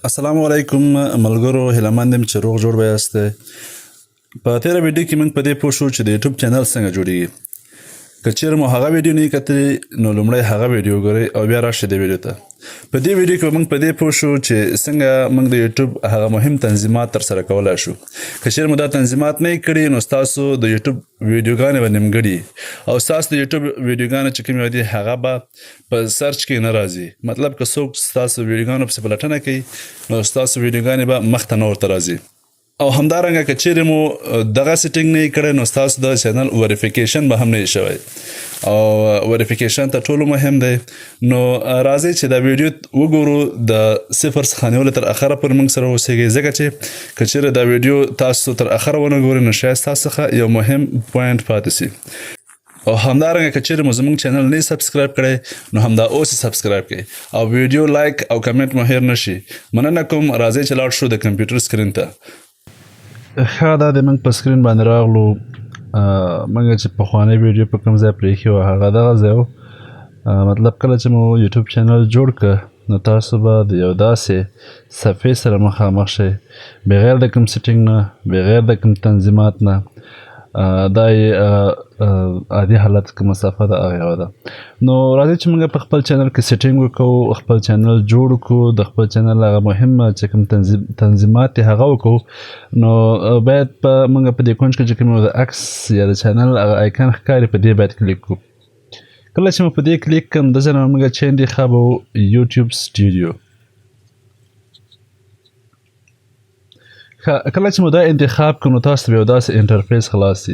السلام علیکم ملګرو، هیله مند یم چې روغ جوړ به یاستئ. په تېره ویډیو کې موږ په دې پوه شو چې د یوټیوب چینل څنګه جوړیږي. که چیرې مو هغه ویډیو نه وي کتلې نو لومړی هغه ویډیو وګورئ او بیا راشئ دې ویډیو ته. په دې ویډیو کې موږ په دې پوه شو چې څنګه موږ د یوټیوب هغه مهم تنظیمات ترسره کولی شو. که چیرې مو دا تنظیمات نه یې کړي نو ستاسو د یوټیوب ویډیوګانې به نیمګړي او ستاسو د یوټیوب ویډیوګانې چې کومې دي هغه به په سرچ کې نه راځي. مطلب که څوک ستاسو ویډیوګانو پسې پلټنه کوي نو ستاسو ویډیوګانې به مخته نه ورته راځي. او همدارنګه که چیرې مو دغه سیټینګ نه یې کړی نو ستاسو د چینل وریفیکیشن به هم نه یې شوی او وریفیکیشن تر ټولو مهم دی. نو راځئ چې دا ویډیو وګورو د صفر څخه نیولې تر اخره پورې موږ سره اوسېږئ، ځکه چې که چیرې دا ویډیو تاسو تر اخره ونه ګورئ نو شاید ستاسو څخه یو مهم پوینټ پاتې سي. او همدارنګه که چیرې مو زموږ چینل نه سبسکرایب کړی نو همدا اوس یې سبسکرایب کړئ او ویډیو لایک او کمنټ مو هیر نه شي. مننه کوم. راځئ چې لاړ شو د کمپیوټر سکرین ته. ښه دا د موږ په سکرین باندې راغلو. موږ چې پخوانی ویډیو په کوم ځای پرېښي وو هغه دغه ځای و. مطلب کله چې مو یوټیوب چینل جوړ کړه نو تاسو به د یو داسې صفحې سره مخامخ شئ بغیر د کوم سیټینګ نه، بغیر د کوم تنظیمات نه. دا یې عادي حالت کومه صفحه ده هغه یوه ده. نو راځئ چې موږ په خپل چینل کې سیټینګ وکړو، خپل چینل جوړ کړو، د خپل چینل هغه مهم چې کوم تنظیمات دي هغه وکړو. نو باید موږ په دې کونج کې چې کوم د عکس یا د چینل هغه آیکن ښکاري په دې باید کلیک کړو. کله چې مو په دې کلیک کړم دلته نه موږ چې انتخابوو یوټیوب سټوډیو. کله چې مو دا انتخاب کړو نو تاسو ته به یو داسې انټرفیس خلاص شي.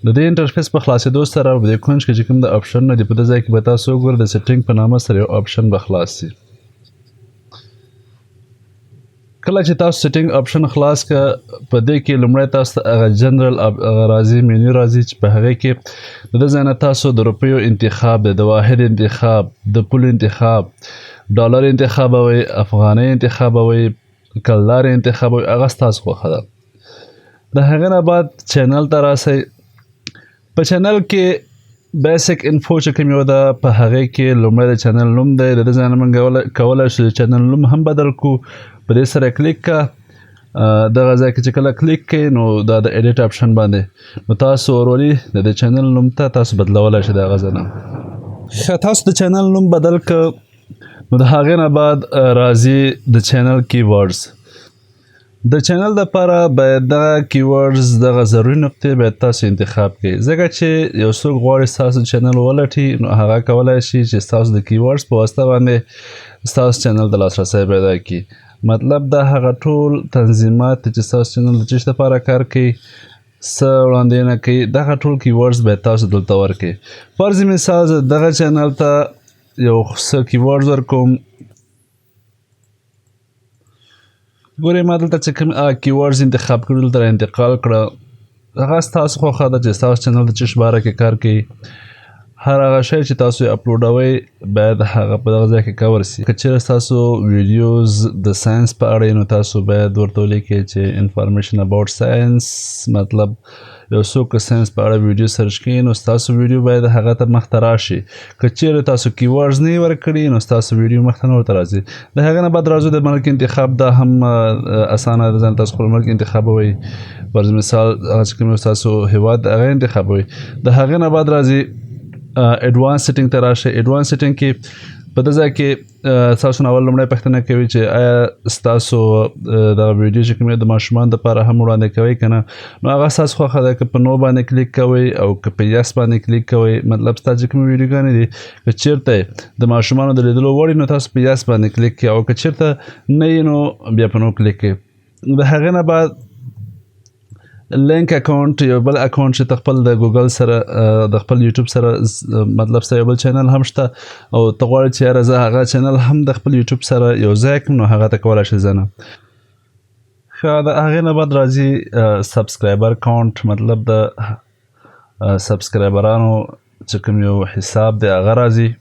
د دې انټرفیس په خلاصېدو سره په دې کونج کې چې کوم د آپشنونه دي په دې ځای کې به تاسو وګورئ د سیټینګ په نامه سره یو آپشن به خلاص شي. کله چې تاسو سیټینګ آپشن خلاص کړه په دې کې لومړی تاسو ته هغه جنرال راځي، مینیو راځي چې په هغې کې د دې ځای نه تاسو د روپیو انتخاب دی، د واحد انتخاب، د پول انتخاب، ډالر انتخابوئ، افغانۍ انتخابوئ، کلدار انتخابوئ، هغه ستاسو خوښه ده. د هغې نه بعد چینل ته راسئ. په چینل کې بیسک انفو چې کوم یو ده په هغې کې لومړی د چینل نوم دی. د دې ځای نه موږ کولی شو د چینل نوم هم بدل کړو. په دې سره کلیک کړه. دغه ځای کې چې کله کلیک کوئ نو دا د ایډیټ آپشن باندې نو تاسو ورولي د چینل نوم ته تاسو بدلولی شئ د هغه ځای نه. ښه تاسو د چینل نوم بدل کړه نو د هغې نه بعد راځي د چینل کیورډز. د چینل دپاره باید دغه کیورډز دغه ضروري نقطې باید تاسو انتخاب کړئ، ځکه چې یو څوک غواړي ستاسو چینل ولټي نو هغه کولی شي چې ستاسو د کیورډز په واسطه باندې ستاسو چینل ته لاسرسی پیدا کړي. مطلب دا هغه ټول تنظیمات چې ستاسو چینل د چیش دپاره کار کوي، څه وړاندوینه کوي، دغه ټول کیورډز باید تاسو دلته ورکړئ. فرض مثال زه دغه چینل ته یو څه کیورډز ورکوم. ګورئ ما دلته چې کوم کیورډز انتخاب کړي دلته را انتقال کړه. هغه ستاسو خوښه ده چې ستاسو چینل د چیش باره کې کار کوي. هر هغه شی چې تاسو یې اپلوډوئ باید هغه په دغه ځای کې کور سي. که چیرې ستاسو ویډیوز د ساینس په اړه نو تاسو باید ورته ولیکئ چې انفارمیشن اباوټ ساینس. مطلب یو څوک که ساینس په اړه ویډیو سرچ کوي نو ستاسو ویډیو باید هغه ته مخته راشي. که چیرې تاسو کیورډز نه یې ورکړي نو ستاسو ویډیو مخته نه ورته راځي. د هغې نه بعد راځو د ملک انتخاب. دا هم اسانه ده، ځان تاسو خپل ملک انتخابوئ. فرض مثال هغه چې کوم ستاسو هیواد هغه انتخابوئ. د هغې نه بعد راځي ایډوانس سیټینګ ته راشئ. ایډوانس سیټینګ کې په دې ځای کې ستاسو نه اول لومړی پوښتنه کوي چې آیا ستاسو دغه ویډیو چې کوم د ماشومانو دپاره هم وړاندې کوئ که نه. نو هغه ستاسو خوښه ده که په نو باندې کلیک کوئ او که په یس باندې کلیک کوئ. مطلب ستا چې کومې ویډیوګانې دي که چیرته د ماشومانو د لیدلو وړ نو تاسو په یس باندې کلیک کوئ او که چیرته نه وي نو بیا په نو کلیک کوئ. د هغې نه بعد لینک اکاونټ، یو بل اکاونټ چې خپل د ګوګل سره د خپل یوټیوب سره مطلب ستا یو بل چینل هم شته او ته غواړې چې یاره زه هغه چینل هم د خپل یوټیوب سره یو ځای کړم نو هغه ته کولی شې زه نه. ښه د هغې نه بعد راځي سبسکرایبر کاونټ. مطلب د سبسکرایبرانو چې کوم یو حساب دی هغه راځي.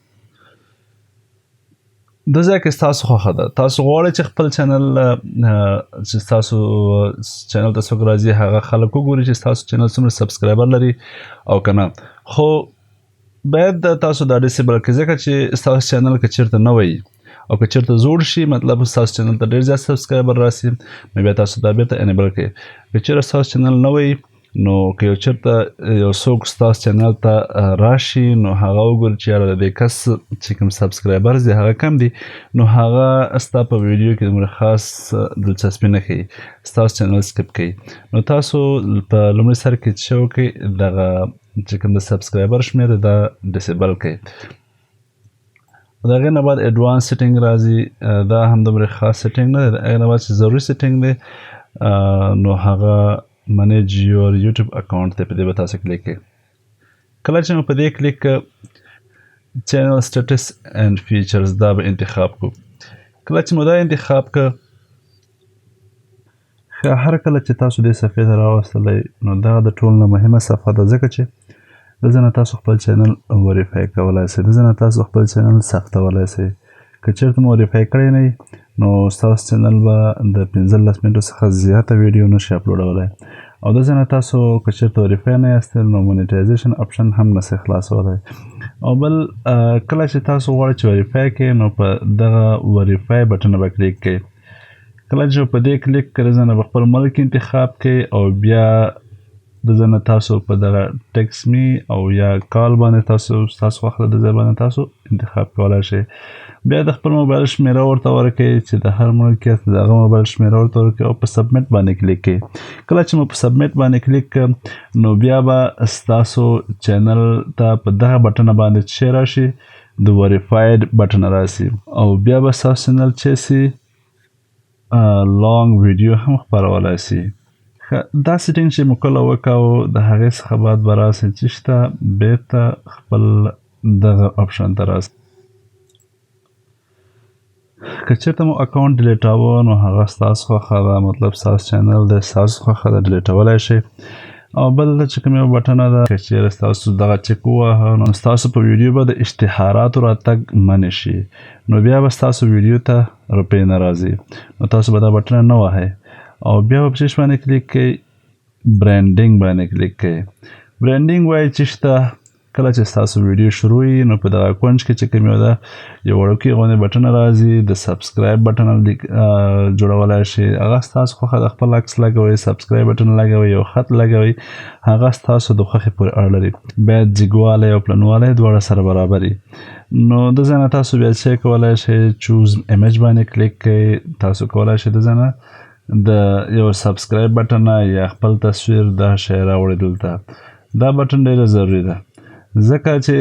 د ځای کې ستاسو خوښه ده. تاسو غواړئ چې خپل چینل چې ستاسو چینل ته څوک راځي هغه خلک وګوري چې ستاسو چینل څومره سبسکرایبر لري او که نه. خو باید تاسو دا ډیسیبل کړئ ځکه چې ستاسو چینل که چیرته نه وي او که چېرته زوړ شي مطلب ستاسو چینل ته ډېر زیات سبسکرایبر راسي نو بیا تاسو دا بیرته انیبل کړئ. که چېرته ستاسو چینل نوی نو که یو چېرته یو څوک ستاسو چینل ته راشي نو هغه وګوري چې یاره د دې کس چې کوم سبسکرایبرز دي هغه کم دي نو هغه ستا په ویډیو کې دومره خاص دلچسپي نه ښیي، ستاسو چینل سکپ کوي. نو تاسو په لومړي سر کې څه وکړئ دغه چې کوم د سبسکرایبر شمېر دا ډسیبل کړئ. د هغې نه بعد اډوانس سیټینګ راځي، دا هم دومره خاص سیټینګ نه دی، د هغې نه بعد چې ضروري سیټینګ دی نو هغه منیج یور یوټیوب اکاونټ دی، په دې به تاسو کلیک کړئ. کله چې مو په دې کلیک کړه چینل سټیټس اینډ فیچرز دا به انتخاب کړو. کله چې مو دا انتخاب کړه هر کله چې تاسو دې صفحې ته راوستلی نو دا د ټول نه مهمه صفحه ده، ځکه چې دلته نه تاسو خپل چینل وریفای کولی سئ، دلته نه تاسو خپل چینل ثبتولی سئ. که چېرته مو وریفای کړی نه وي نو ستاسو چینل به د 15 منټو څخه زیاته ویډیو نشي اپلوډولی، او دلته نه تاسو که چېرته وریفای نه یاست نو مونیټایزیشن اپشن هم نسئ خلاصولی. او بل کله چې تاسو غواړئ چې وریفای کړئ نو په دغه وریفای بټن به کلیک کړئ. کله چې په دې کلیک کړئ دلته نه به خپل ملک انتخاب کړئ او بیا دلته نه تاسو په دغه ټیکس می او یا کال باندې ستاسو خوښه د ځای باندې تاسو انتخاب کولی شئ. بیا د خپل موبایل شمېره ورته ورکړئ چې د هر ملکیت د هغه موبایل شمېره ورته ورکړئ او په سبمیټ باندې کلیک کړئ. کله چې مو په سبمیټ باندې کلیک کړم نو بیا به ستاسو چینل ته په دغه بټنه باندې څه راشي د وریفاید بټن راسي او بیا به ستاسو چینل چې سي لانګ ویډیو هم خپرولی سي. دا سیټینګ چې مو کله وکاو د هغې څخه بعد به راسئ چې شته بیرته خپل دغه اپشن ته راسئ. که چېرته مو اکاونټ ډیلیټاوه نو هغه ستاسو خوښه ده، مطلب ستاسو چینل دی ستاسو خوښه ده ډیلیټولی شئ. او بل چې کوم یو بټنه ده که چېرې ستاسو دغه چک ووهه نو ستاسو په ویډیو به د اشتهاراتو راتګ منع شي، نو بیا به ستاسو ویډیو ته روپۍ نه راځي، نو تاسو به دا بټنه نه وهئ او بیا به په چیش باندې کلیک کړئ برانډینګ باندې کلیک کړئ. برانډینګ وایي چې شته کله چې ستاسو ویډیو شروع وي نو په دغه کونج کې چې کوم یو ده یو وړوکی غوندې بټنه راځي، د سبسکرایب بټن جوړولی شئ، هغه ستاسو خوښه د خپل عکس لګوئ، سبسکرایب بټن لګوئ، یو خط لګوئ، هغه ستاسو د خوښې پورې اړه لري، باید جګوالی او پلنوالی دواړه سره برابر وي. نو د ځای نه تاسو بیا څه کولی شئ چوز ایمیج باندې کلیک کړئ، تاسو کولی شئ د ځای نه د یو سبسکرایب بټن یا خپل تصویر دا شی راوړئ دلته. دا بټن ډېره ضروري ده ځکه چې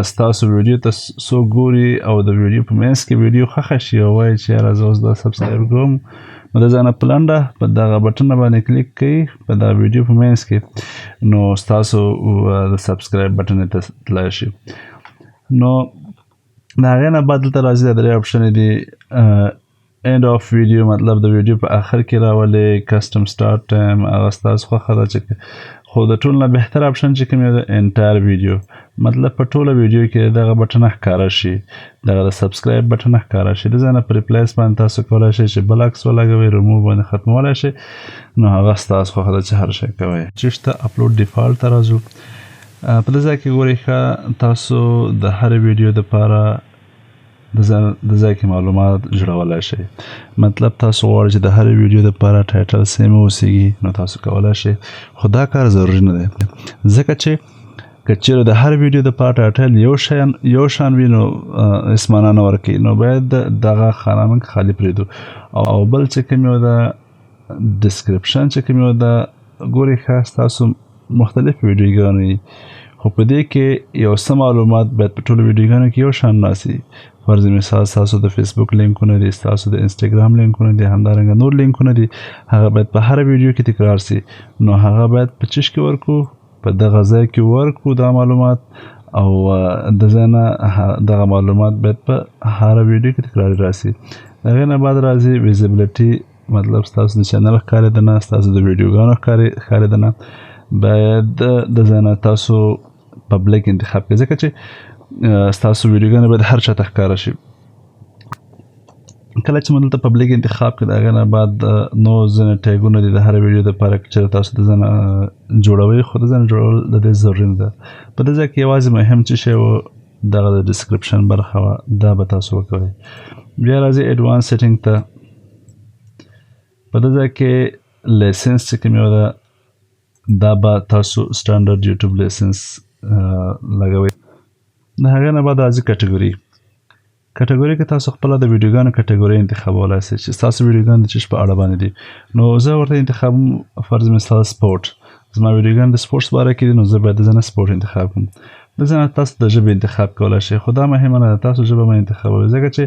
ستاسو ویډیو ته څوک ګوري او د ویډیو په منځ کې ویډیو خوښه شي او وایي چې یاره زه اوس دا سبسکرایب کوم نو د ځای نه په لنډه په دغه بټن باندې کلیک کوئ په دغه ویډیو په منځ کې نو ستاسو د سبسکرایب بټن ته تللی شي. نو د هغې نه بعد دلته راځي دا درې اپشنې دي اینډ آف ویډیو، مطلب د ویډیو په آخر کې راولي، کسټم سټارټ ټایم هغه ستاسو خوښه ده چې خو د ټول نه بهتر اپشن چې کوم یو د انټایر ویډیو، مطلب په ټوله ویډیو کې دغه بټن ښکاره شي، دغه د سبسکرایب بټن ښکاره شي. د ځای نه په ریپلیس باندې تاسو کولی شئ چې بل عکس ولګوئ، ریموو باندې ختمولی شئ، نو هغه ستاسو خوښه ده چې هر شی کوئ. چې شته اپلوډ ډیفالټ ته راځو، په دې ځای کې ګورئ ښه تاسو د هرې ویډیو دپاره د ځای کې معلومات جوړولی شئ، مطلب تاسو غواړئ چې د هرې ویډیو دپاره ټایټل سیم اوسیږي نو تاسو کولی شئ، خو دا کار ضروري نه دی ځکه چې که چېرې د هر ویډیو دپاره ټایټل یو شان وي نو هېڅ معنا نه ورکوي، نو باید دغه خانه موږ خالي پرېږدو. او بل چې کوم یو ده ډسکرپشن چې کوم یو ده ګورئ ښه ستاسو مختلف ویډیوګانې وي خو په دې کې یو څه معلومات باید په ټولو ویډیوګانو کې یو شان ناسي. فرض مثال ستاسو د فیسبوک لینکونه دي، ستاسو د انسټاګرام لینکونه دي، همدارنګه نور لینکونه دي، هغه باید په هره ویډیو کې تکرار سي، نو هغه باید په چش کې ورکو، په دغه ځای کې ورکو دا معلومات، او د ځای نه دغه معلومات باید په هره ویډیو کې تکراري راسي. د هغې نه بعد راځي ویزیبلیټي، مطلب ستاسو د چینل ښکارېدنه، ستاسو د ویډیوګانو ښکارېدنه باید د ځای نه تاسو پبلیک انتخاب کړئ ځکه چې ستاسو ویډیوګانې باید هر چا ته ښکاره شي. کله چې مو دلته پبلیک انتخاب کړئ د هغې نه بعد نو ځینې ټیګونه دي د هره ویډیو دپاره که چېرې تاسو د ځای نه جوړوئ، خو د ځای نه جوړول د دې ضروري نه ده. په دې ځای کې یوازې مهم څه شی و دغه د ډسکرپشن برخه وه دا به تاسو وکوئ. بیا راځي ایډوانس سیټینګ ته. په دې ځای کې لیسنس چې کوم یو ده دا به تاسو سټانډرډ یوټیوب لیسنس لګوئ. د هغې نه بعد راځي کټګوري. کټګوري کې تاسو خپله د ویډیوګانو کټګوري انتخابولی شئ چې ستاسو ویډیوګان د چیش په اړه باندې دي. نو زه ورته انتخابوم فرض مثال سپورټ. زما ویډیوګان د سپورټس باره کې دي نو زه باید د ځنه سپورټ انتخاب کړم. د ځنه تاسو د ژبې انتخاب کولی شئ خو دا مهمه نه ده تاسو ژبه مه انتخابوئ ځکه چې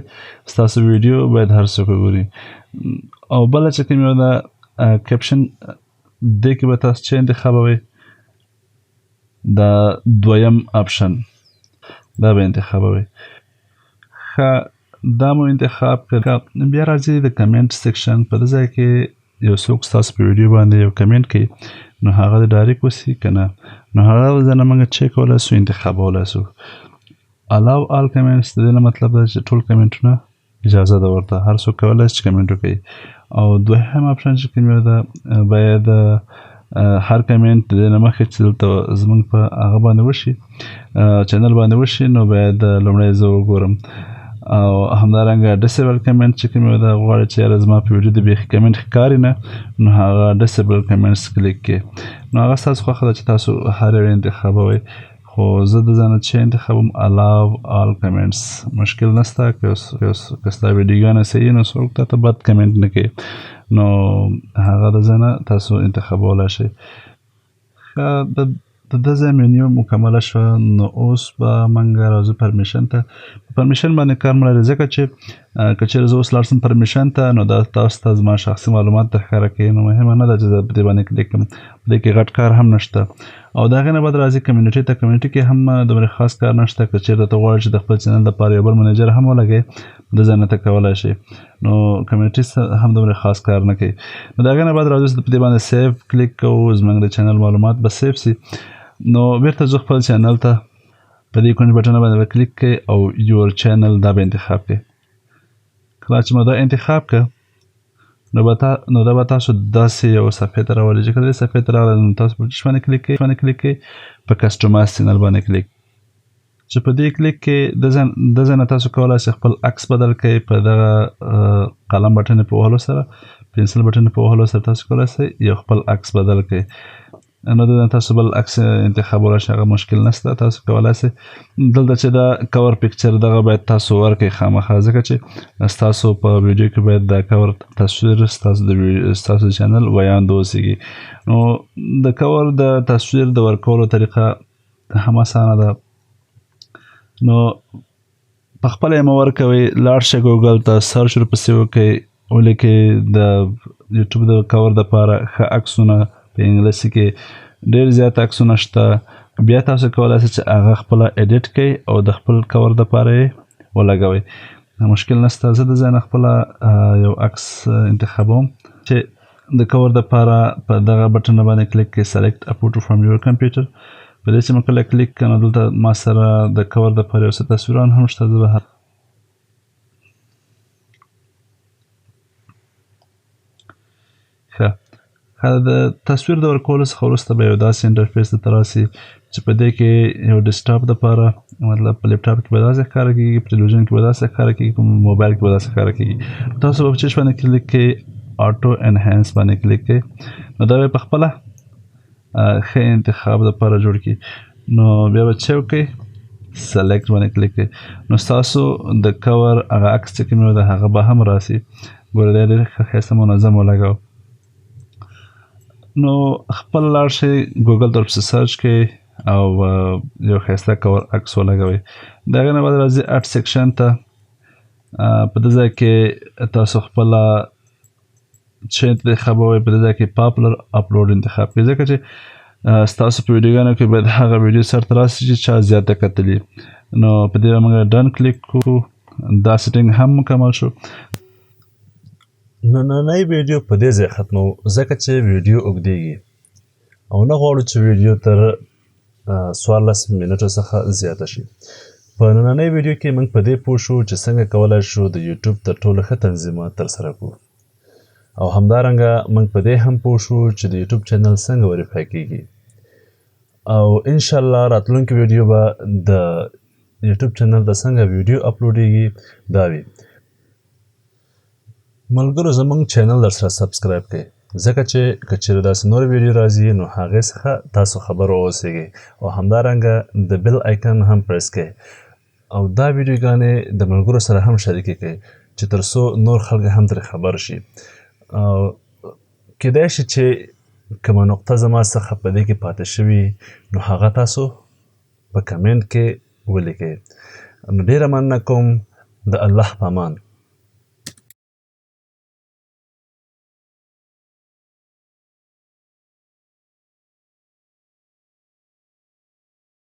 ستاسو ویډیو باید هر څوک وګوري. او بله چې کوم یو ده کیپشن دې کې به تاسو چې انتخابوئ دا دویم آپشن دا به انتخابوئ. ښه دا مو انتخاب کړ. بیا راځي د کمنټ سیکشن. په دې ځای کې یو څوک ستاسو په ویډیو باندې یو کمنټ کوي نو هغه د ډایرکټ وسي که نه نو هغه ځنه موږ چیک کولی سو انتخابولی سو. الاو آل کمنټس د دې نه مطلب ده چې ټول کمنټونه اجازه ده ورته هر څوک کولی شي چې کمنټ وکړي. او دوهم آپشن چې کوم یو ده باید هر کمنټ د دې نه مخکې چې دلته زموږ په هغه باندې وشي چینل باندې وشي نو باید لومړی زه وګورم. او همدارنګه ډسیبل کمنټ چې کوم یو ده غواړي چې یاره زما په ویډیو د بیخي کمنټ ښکاري نه نو هغه ډسیبل کمنټس کلیک کړئ. نو هغه ستاسو خوښه ده چې تاسو هر یو انتخابوئ خو زه د ځانه چې انتخابوم الاو آل کمنټس. مشکل نشته که ستا ویډیوګانې صحیح نو څوک تاته بد کمنټ نه کوي نو هغه د ځانه تاسو انتخابولی شئ. ښه د ده ځای مینیو مکمله شوه نو اوس به موږ راځو پرمیشن ته. په پرمیشن باندې کار مه لري ځکه چې که چېرې زه اوس لاړ شم پرمیشن ته نو دا تاسو ته زما شخصي معلومات درښکاره کوي نو مهمه نه ده چې زه په دې باندې کلیک کړم. په دې کې غټ کار هم نشته. او د هغې نه بعد راځي کمیونټي ته. کمیونټي کې هم دومره خاص کار نشته. که چېرته ته غواړې چې د خپل چینل دپاره یو بل منیجر هم ولګوې د ځای نه ته کولی شې نو کمیونټي هم دومره خاص کار نه کوي. نو د هغې نه بعد راځو په دې باندې سیف کلیک کوو زموږ د چینل معلومات به سیف سي. نو بیرته زه خپل چینل ته په دې کونج بټنه باندې به کلیک کوئ او یور چینل دا به انتخاب کړئ. کله چې مو دا انتخاب کړه نو دا به تاسو داسې یو صفحې ته راولي چې کله دې صفحې ته راغله نو تاسو په چیش باندې کلیک کوئ په کسټمایز چینل باندې کلیک. چې په دې کلیک کې د ځای نه تاسو کولی شئ خپل عکس بدل کړئ په دغه قلم بټنې په وهلو سره پنسل بټنې په وهلو سره تاسو کولی شئ یو خپل عکس بدل کړئ. نو دلته تاسو بل عکس انتخابولی شئ هغه مشکل نشته. تاسو کولی شئ دلته چې دا کور پکچر دغه باید تاسو ورکړئ خامخا ځکه چې ستاسو په ویډیو کې باید دا کور تصویر ستاسو د چینل ویاند واوسیږي. نو د کور د تصویر د ورکولو طریقه هم اسانه ده. نو په خپله یې مه ورکوئ. لاړ شئ ګوګل ته سرچ ورپسې وکړئ ولیکئ د یوټیوب د کور دپاره ښه عکسونه په انګلیسي کې ډېر زیات عکسونه شته. بیا تاسو کولی شئ چې هغه خپله ایډیټ کړئ او د خپل کور دپاره یې ولګوئ. مشکل نشته. زه د ځای نه خپله یو عکس انتخابوم چې د کور دپاره په دغه بټنه باندې کلیک کړئ سلیکټ ا فوټو فرام یور کمپیوټر. په دې چې مو کله کلیک کړه نو دلته ما سره د کور دپاره یو څه تصویران هم شته. زه به ښه د تصویر د ورکولو څخه وروسته به یو داسې انټرفیس درته راسي چې په دې کې یو ډیسکټاپ دپاره مطلب په لیپټاپ کې به داسې ښکاره کېږي په تلویزیون کې به داسې ښکاره کېږي په موبایل کې به داسې ښکاره کېږي. تاسو به په چیش باندې کلیک کړئ آټو انهانس باندې کلیک کړئ نو دا به په خپله ښه انتخاب دپاره جوړ کړي. نو بیا به چې وکړئ سلیکټ باندې کلیک کړئ نو ستاسو د کور هغه عکس چې کوم ده هغه به هم راسي. ګوره دا ډېر ښه ښایسته منظم ولګوه. نو خپل لاړ شئ ګوګل ته ورپسې سرچ کړئ او یو ښایسته کور عکس ولګوئ. د هغې نه بعد راځي اډ سیکشن ته. په دې ځای کې تاسو خپله چې انتخابوئ په دې ځای کې پاپولر اپلوډ انتخاب کړئ ځکه چې ستاسو په ویډیوګانو کې باید هغه ویډیو سرته راسي چې چا زیاته کتلي. نو په دې به موږ ډن کلیک کړو. دا سیټینګ هم مکمل شو. نننۍ ویډیو په دې ځای ختمو ځکه چې ویډیو اوږدیږي او نه غواړو چې ویډیو تر 14 منټو څخه زیاته شي. په نننۍ ویډیو کې موږ په دې پوه شو چې څنګه کولی شو د یوټیوب تر ټولو ښه تنظیمات ترسره کړو او همدارنګه موږ په دې هم پوه شو چې د یوټیوب چینل څنګه وریفای کیږي او انشاءالله راتلونکې ویډیو به د یوټیوب چینل ته څنګه ویډیو اپلوډیږي دا وي. ملګرو زموږ چینل در سره سبسکرایب کړئ ځکه چې که چیرې داسې نور ویډیو راځي نو هغې څخه تاسو خبر واوسیږئ او همدارنګه د بیل آیکن هم پریس کړئ او دا ویډیوګانې د ملګرو سره هم شریکې کړئ چې تر څو نور خلک هم ترې خبر شي. او کیدای شي چې کومه نقطه زما څخه په دې کې پاتې شوي نو هغه تاسو په کمنټ کې ولیکئ. نو ډېره مننه کوم. د الله په امان.